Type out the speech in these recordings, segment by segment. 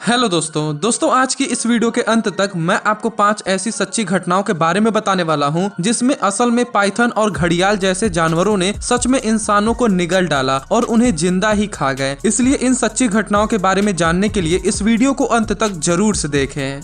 Hello दोस्तों आज की इस वीडियो के अंत तक मैं आपको 5 ऐसी सच्ची घटनाओं के बारे में बताने वाला हूं जिसमें असल में पाइथन और घड़ियाल जैसे जानवरों ने सच में इंसानों को निगल डाला और उन्हें जिंदा ही खा गए। इसलिए इन सच्ची घटनाओं के बारे में जानने के लिए इस वीडियो को अंत तक जरूर से देखें।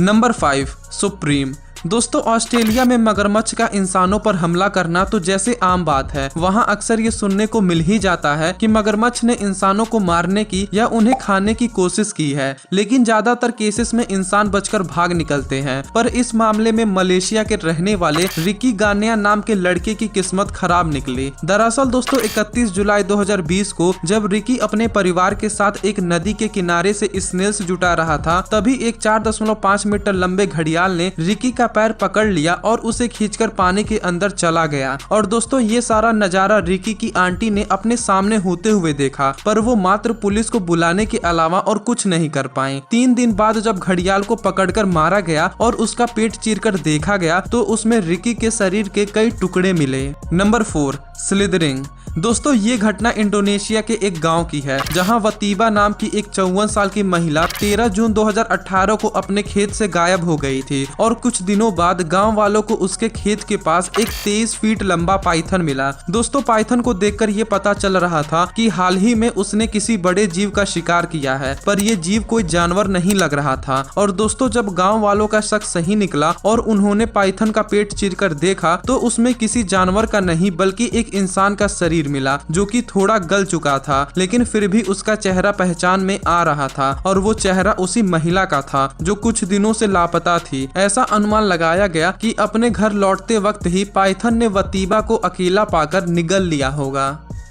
Number 5, supreme. दोस्तों ऑस्ट्रेलिया में मगरमच्छ का इंसानों पर हमला करना तो जैसे आम बात है। वहाँ अक्सर ये सुनने को मिल ही जाता है कि मगरमच्छ ने इंसानों को मारने की या उन्हें खाने की कोशिश की है, लेकिन ज्यादातर केसेस में इंसान बचकर भाग निकलते हैं। पर इस मामले में मलेशिया के रहने वाले रिकी गानिया नाम के लड़के की किस्मत खराब निकली। दरअसल दोस्तों 31 जुलाई 2020 को जब रिकी अपने परिवार के साथ एक नदी के किनारे से स्नेल्स जुटा रहा था, तभी एक 4.5 मीटर लंबे घड़ियाल ने रिकी का पैर पकड़ लिया और उसे खींचकर पानी के अंदर चला गया। और दोस्तों ये सारा नजारा रिकी की आंटी ने अपने सामने होते हुए देखा, पर वो मात्र पुलिस को बुलाने के अलावा और कुछ नहीं कर पाए। 3 दिन बाद जब घड़ियाल को पकड़कर मारा गया और उसका पेट चीरकर देखा गया तो उसमें रिकी के शरीर के कई टुकड़े मिले। Number 4, slithering. दोस्तों ये घटना इंडोनेशिया के एक गांव की है, जहां वतीबा नाम की एक 54 साल की महिला 13 जून 2018 को अपने खेत से गायब हो गई थी और कुछ दिनों बाद गांव वालों को उसके खेत के पास एक 23 फीट लंबा पाइथन मिला। दोस्तों पाइथन को देखकर ये पता चल रहा था कि हाल ही में उसने किसी बड़े जीव का शिकार किया है, पर यह जीव कोई जानवर नहीं लग रहा था। और दोस्तों जब गाँव वालों का शक सही निकला और उन्होंने पाइथन का पेट चीरकर देखा तो उसमें किसी जानवर का नहीं बल्कि एक इंसान का शरीर मिला, जो कि थोड़ा गल चुका था, लेकिन फिर भी उसका चेहरा पहचान में आ रहा था और वो चेहरा उसी महिला का था जो कुछ दिनों से लापता थी। ऐसा अनुमान लगाया गया कि अपने घर लौटते वक्त ही पाइथन ने वतीबा को अकेला पाकर निगल लिया होगा।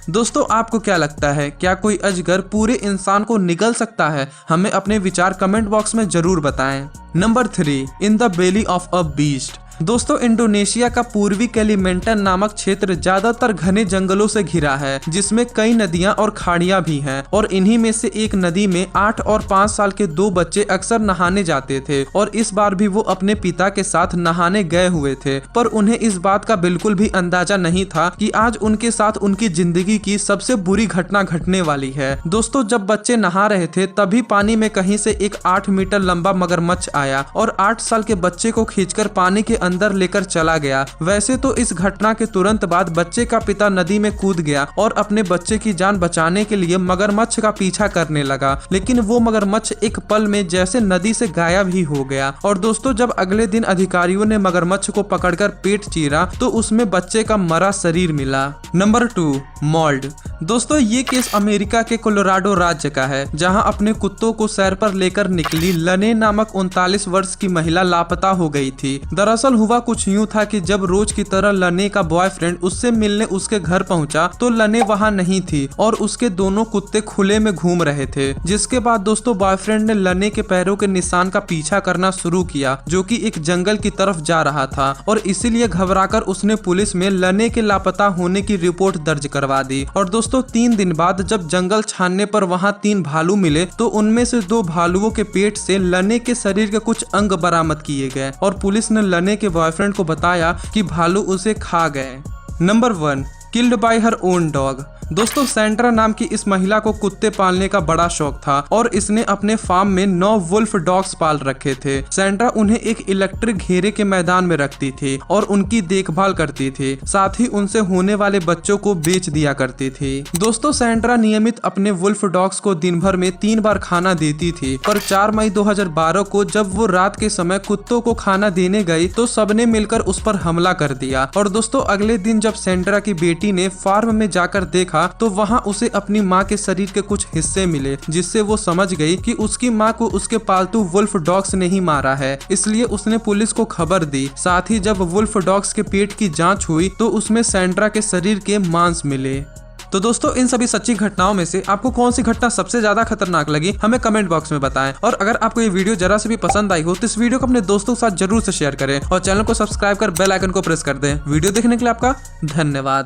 दोस्तों आपको क्या लगता है, क्या कोई अजगर पूरे इंसान को निगल सकता है? हमें अपने विचार कमेंट बॉक्स में जरूर बताएं। Number 3, in the belly of a beast. दोस्तों इंडोनेशिया का पूर्वी कैलिमेंटन नामक क्षेत्र ज्यादातर घने जंगलों से घिरा है, जिसमें कई नदियां और खाड़ियां भी हैं। और इन्हीं में से एक नदी में 8 और 5 साल के 2 बच्चे अक्सर नहाने जाते थे और इस बार भी वो अपने पिता के साथ नहाने गए हुए थे, पर उन्हें इस बात का बिल्कुल भी अंदाजा नहीं था कि आज उनके साथ उनकी जिंदगी की सबसे बुरी घटना घटने वाली है। दोस्तों जब बच्चे नहा रहे थे तभी पानी में कहीं से एक 8 मीटर लंबा मगरमच्छ आया और 8 साल के बच्चे को खींचकर पानी के अंदर लेकर चला गया। वैसे तो इस घटना के तुरंत बाद बच्चे का पिता नदी में कूद गया और अपने बच्चे की जान बचाने के लिए मगरमच्छ का पीछा करने लगा, लेकिन वो मगरमच्छ एक पल में जैसे नदी से गायब ही हो गया। और दोस्तों जब अगले दिन अधिकारियों ने मगरमच्छ को पकड़कर पेट चीरा तो उसमें बच्चे का मरा शरीर मिला। Number 2, mould. दोस्तों ये केस अमेरिका के कोलोराडो राज्य का है, जहां अपने कुत्तों को सैर पर लेकर निकली लने नामक 39 वर्ष की महिला लापता हो गई थी। दरअसल हुआ कुछ यूं था कि जब रोज की तरह लने का बॉयफ्रेंड उससे मिलने उसके घर पहुंचा तो लने वहां नहीं थी और उसके दोनों कुत्ते खुले में घूम रहे थे। जिसके बाद दोस्तों बॉयफ्रेंड ने लने के पैरों के निशान का पीछा करना शुरू किया, जो कि एक जंगल की तरफ जा रहा था, और इसीलिए घबराकर उसने पुलिस में लने के लापता होने की रिपोर्ट दर्ज करवा दी। और दोस्तों 3 दिन बाद जब जंगल छानने पर वहां 3 भालू मिले तो उनमें से 2 भालुओं के पेट से लने के शरीर के कुछ अंग बरामद किए गए और पुलिस ने लने के बॉयफ्रेंड को बताया कि भालू उसे खा गए। Number 1, killed by her own dog. दोस्तों सैंड्रा नाम की इस महिला को कुत्ते पालने का बड़ा शौक था और इसने अपने फार्म में 9 वुल्फ डॉग्स पाल रखे थे। सैंड्रा उन्हें एक इलेक्ट्रिक घेरे के मैदान में रखती थी और उनकी देखभाल करती थी, साथ ही उनसे होने वाले बच्चों को बेच दिया करती थी। दोस्तों सैंड्रा नियमित अपने वुल्फ डॉग्स को दिन भर में 3 बार खाना देती थी, पर 4 मई 2012 को जब वो रात के समय कुत्तों को खाना देने गई तो सबने मिलकर उस पर हमला कर दिया। और दोस्तों अगले दिन जब सैंड्रा की बेटी ने फार्म में जाकर देखा तो वहां उसे अपनी मां के शरीर के कुछ हिस्से मिले, जिससे वो समझ गई कि उसकी मां को उसके पालतू वुल्फ डॉग्स ने ही मारा है। इसलिए उसने पुलिस को खबर दी। साथ ही जब वुल्फ डॉग्स के पेट की जांच हुई तो उसमें सैंड्रा के शरीर के मांस मिले। तो दोस्तों इन सभी सच्ची घटनाओं में से आपको कौन सी घटना सबसे ज्यादा खतरनाक लगी हमें कमेंट बॉक्स में बताएं। और अगर आपको ये वीडियो जरा से भी पसंद आई हो तो इस वीडियो को अपने दोस्तों के साथ जरूर से शेयर करें और चैनल को सब्सक्राइब कर बेल आइकन को प्रेस कर दें। वीडियो देखने के लिए आपका धन्यवाद।